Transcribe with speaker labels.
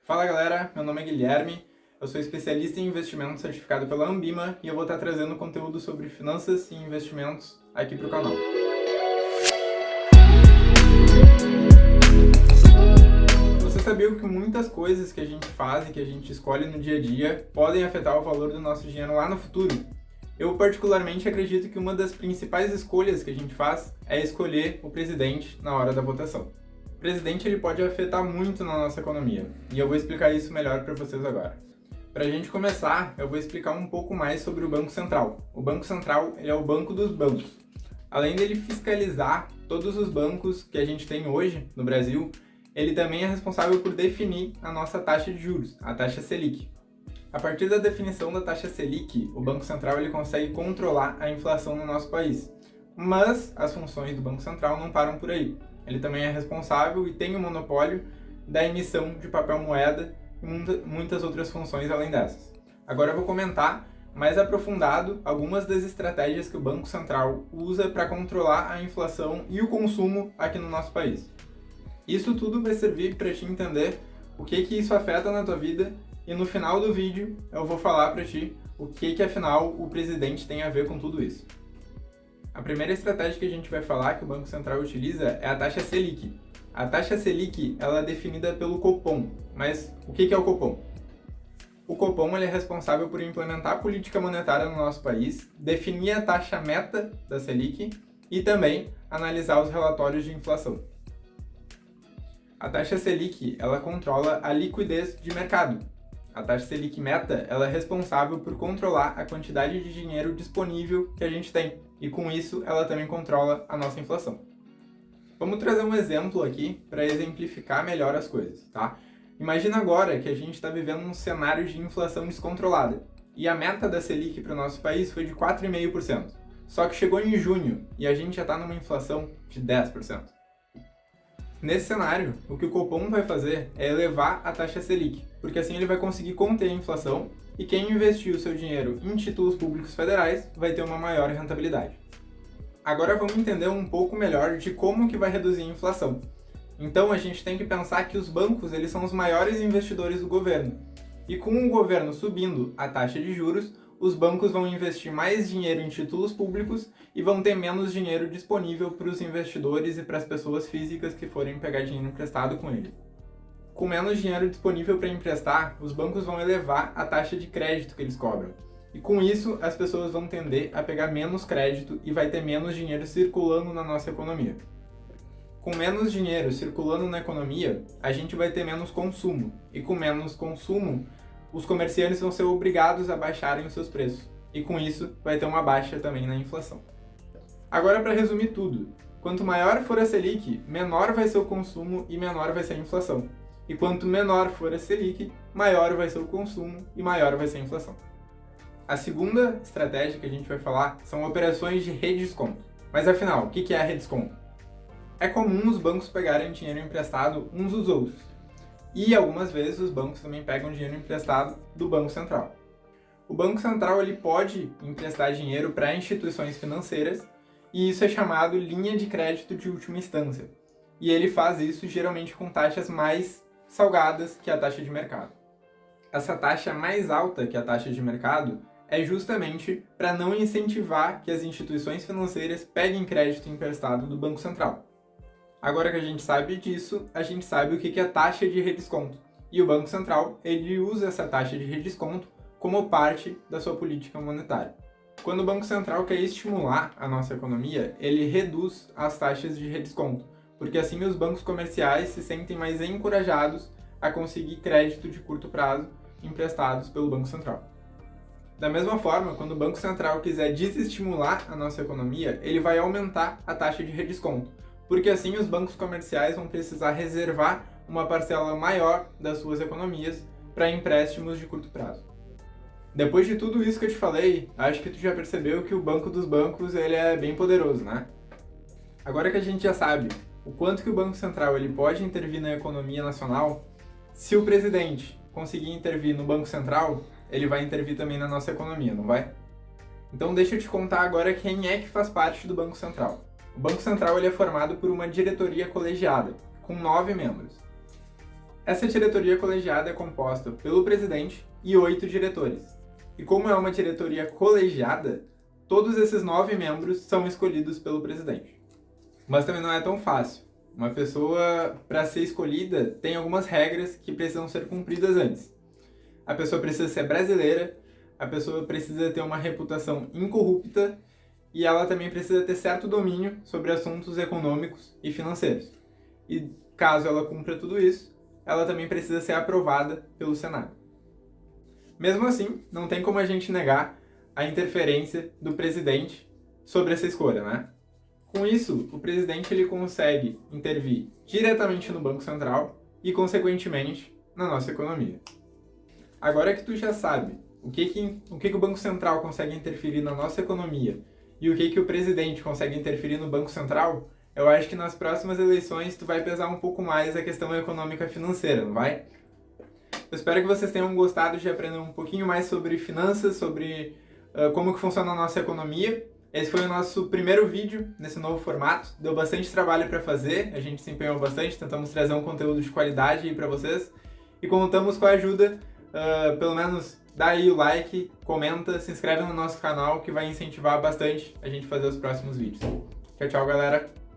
Speaker 1: Fala galera, meu nome é Guilherme, eu sou especialista em investimento certificado pela Ambima e eu vou estar trazendo conteúdo sobre finanças e investimentos aqui para o canal. Você sabia que muitas coisas que a gente faz e que a gente escolhe no dia a dia podem afetar o valor do nosso dinheiro lá no futuro? Eu particularmente acredito que uma das principais escolhas que a gente faz é escolher o presidente na hora da votação. O presidente ele pode afetar muito na nossa economia, e eu vou explicar isso melhor para vocês agora. Para a gente começar, eu vou explicar um pouco mais sobre o Banco Central. O Banco Central ele é o banco dos bancos. Além dele fiscalizar todos os bancos que a gente tem hoje no Brasil, ele também é responsável por definir a nossa taxa de juros, a taxa Selic. A partir da definição da taxa Selic, o Banco Central ele consegue controlar a inflação no nosso país. Mas as funções do Banco Central não param por aí. Ele também é responsável e tem o monopólio da emissão de papel moeda e muitas outras funções além dessas. Agora eu vou comentar mais aprofundado algumas das estratégias que o Banco Central usa para controlar a inflação e o consumo aqui no nosso país. Isso tudo vai servir para te entender o que isso afeta na tua vida e no final do vídeo eu vou falar para ti o que afinal o presidente tem a ver com tudo isso. A primeira estratégia que a gente vai falar que o Banco Central utiliza é a taxa Selic. A taxa Selic ela é definida pelo Copom, mas o que é o Copom? O Copom ele é responsável por implementar a política monetária no nosso país, definir a taxa meta da Selic e também analisar os relatórios de inflação. A taxa Selic ela controla a liquidez de mercado. A taxa Selic meta ela é responsável por controlar a quantidade de dinheiro disponível que a gente tem e com isso ela também controla a nossa inflação. Vamos trazer um exemplo aqui para exemplificar melhor as coisas, tá? Imagina agora que a gente está vivendo um cenário de inflação descontrolada e a meta da Selic para o nosso país foi de 4,5%. Só que chegou em junho e a gente já está numa inflação de 10%. Nesse cenário, o que o Copom vai fazer é elevar a taxa Selic, porque assim ele vai conseguir conter a inflação e quem investir o seu dinheiro em títulos públicos federais vai ter uma maior rentabilidade. Agora vamos entender um pouco melhor de como que vai reduzir a inflação. Então a gente tem que pensar que os bancos eles são os maiores investidores do governo. E com o governo subindo a taxa de juros, os bancos vão investir mais dinheiro em títulos públicos e vão ter menos dinheiro disponível para os investidores e para as pessoas físicas que forem pegar dinheiro emprestado com ele. Com menos dinheiro disponível para emprestar, os bancos vão elevar a taxa de crédito que eles cobram. E com isso, as pessoas vão tender a pegar menos crédito e vai ter menos dinheiro circulando na nossa economia. Com menos dinheiro circulando na economia, a gente vai ter menos consumo. E com menos consumo, os comerciantes vão ser obrigados a baixarem os seus preços. E com isso, vai ter uma baixa também na inflação. Agora, para resumir tudo, quanto maior for a Selic, menor vai ser o consumo e menor vai ser a inflação. E quanto menor for a Selic, maior vai ser o consumo e maior vai ser a inflação. A segunda estratégia que a gente vai falar são operações de redesconto. Mas afinal, o que é a redesconto? É comum os bancos pegarem dinheiro emprestado uns dos outros. E algumas vezes os bancos também pegam dinheiro emprestado do Banco Central. O Banco Central ele pode emprestar dinheiro para instituições financeiras e isso é chamado linha de crédito de última instância. E ele faz isso geralmente com taxas mais salgadas que a taxa de mercado. Essa taxa mais alta que a taxa de mercado é justamente para não incentivar que as instituições financeiras peguem crédito emprestado do Banco Central. Agora que a gente sabe disso, a gente sabe o que é taxa de redesconto. E o Banco Central ele usa essa taxa de redesconto como parte da sua política monetária. Quando o Banco Central quer estimular a nossa economia, ele reduz as taxas de redesconto, porque assim os bancos comerciais se sentem mais encorajados a conseguir crédito de curto prazo emprestados pelo Banco Central. Da mesma forma, quando o Banco Central quiser desestimular a nossa economia, ele vai aumentar a taxa de redesconto, porque assim os bancos comerciais vão precisar reservar uma parcela maior das suas economias para empréstimos de curto prazo. Depois de tudo isso que eu te falei, acho que tu já percebeu que o banco dos bancos ele é bem poderoso, né? Agora que a gente já sabe o quanto que o Banco Central ele pode intervir na economia nacional, se o presidente conseguir intervir no Banco Central, ele vai intervir também na nossa economia, não vai? Então deixa eu te contar agora quem é que faz parte do Banco Central. O Banco Central ele é formado por uma diretoria colegiada, com 9 membros. Essa diretoria colegiada é composta pelo presidente e 8 diretores. E como é uma diretoria colegiada, todos esses 9 membros são escolhidos pelo presidente. Mas também não é tão fácil. Uma pessoa, para ser escolhida, tem algumas regras que precisam ser cumpridas antes. A pessoa precisa ser brasileira, a pessoa precisa ter uma reputação incorrupta e ela também precisa ter certo domínio sobre assuntos econômicos e financeiros. E caso ela cumpra tudo isso, ela também precisa ser aprovada pelo Senado. Mesmo assim, não tem como a gente negar a interferência do presidente sobre essa escolha, né? Com isso, o presidente ele consegue intervir diretamente no Banco Central e, consequentemente, na nossa economia. Agora que tu já sabe o que o Banco Central consegue interferir na nossa economia e o que o presidente consegue interferir no Banco Central, eu acho que nas próximas eleições tu vai pesar um pouco mais a questão econômica financeira, não vai? Eu espero que vocês tenham gostado de aprender um pouquinho mais sobre finanças, sobre como que funciona a nossa economia. Esse foi o nosso primeiro vídeo nesse novo formato. Deu bastante trabalho para fazer, a gente se empenhou bastante, tentamos trazer um conteúdo de qualidade para vocês. E contamos com a ajuda, pelo menos dá aí o like, comenta, se inscreve no nosso canal que vai incentivar bastante a gente fazer os próximos vídeos. Tchau, tchau, galera!